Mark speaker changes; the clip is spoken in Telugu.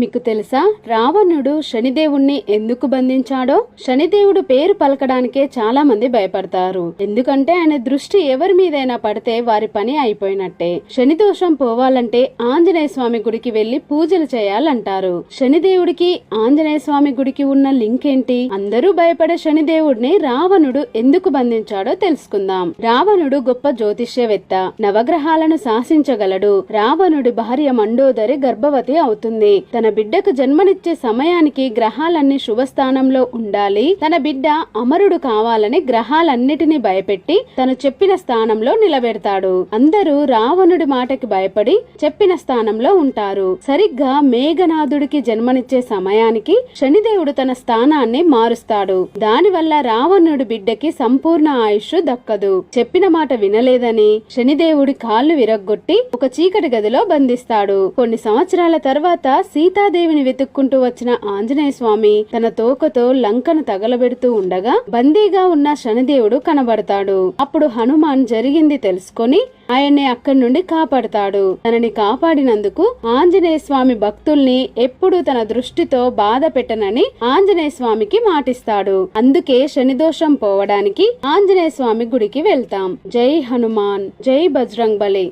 Speaker 1: మీకు తెలుసా రావణుడు శనిదేవుణ్ణి ఎందుకు బంధించాడో? శనిదేవుడు పేరు పలకడానికే చాలా మంది భయపడతారు. ఎందుకంటే ఆయన దృష్టి ఎవరి మీదైనా పడితే వారి పని అయిపోయినట్టే. శని దోషం పోవాలంటే ఆంజనేయ స్వామి గుడికి వెళ్లి పూజలు చేయాలంటారు. శనిదేవుడికి ఆంజనేయ స్వామి గుడికి ఉన్న లింక్ ఏంటి? అందరూ భయపడే శనిదేవుడిని రావణుడు ఎందుకు బంధించాడో తెలుసుకుందాం. రావణుడు గొప్ప జ్యోతిష్యవేత్త, నవగ్రహాలను శాసించగలడు. రావణుడి భార్య మండోదరి గర్భవతి అవుతుంది. తన బిడ్డకు జన్మనిచ్చే సమయానికి గ్రహాలన్నీ శుభస్థానంలో ఉండాలి. తన బిడ్డ అమరుడు కావాలని గ్రహాలన్నిటినీ భయపెట్టి తను చెప్పిన స్థానంలో నిలబెడతాడు. అందరూ రావణుడి మాటకి భయపడి చెప్పిన స్థానంలో ఉంటారు. సరిగ్గా మేఘనాథుడికి జన్మనిచ్చే సమయానికి శనిదేవుడు తన స్థానాన్ని మారుస్తాడు. దానివల్ల రావణుడి బిడ్డకి సంపూర్ణ ఆయుష్ దక్కదు. చెప్పిన మాట వినలేదని శనిదేవుడి కాళ్ళు విరగ్గొట్టి ఒక చీకటి గదిలో బంధిస్తాడు. కొన్ని సంవత్సరాల తర్వాత సీతాదేవిని వెతుక్కుంటూ వచ్చిన ఆంజనేయ స్వామి తన తోకతో లంకను తగలబెడుతూ ఉండగా బందీగా ఉన్న శనిదేవుడు కనబడతాడు. అప్పుడు హనుమాన్ జరిగింది తెలుసుకొని ఆయన్ని అక్కడి నుండి కాపాడుతాడు. తనని కాపాడినందుకు ఆంజనేయ స్వామి భక్తుల్ని ఎప్పుడూ తన దృష్టితో బాధ పెట్టనని ఆంజనేయ స్వామికి మాటిస్తాడు. అందుకే శనిదోషం పోవడానికి ఆంజనేయ స్వామి గుడికి వెళ్తాం. జై హనుమాన్, జై బజరంగ్ బలి.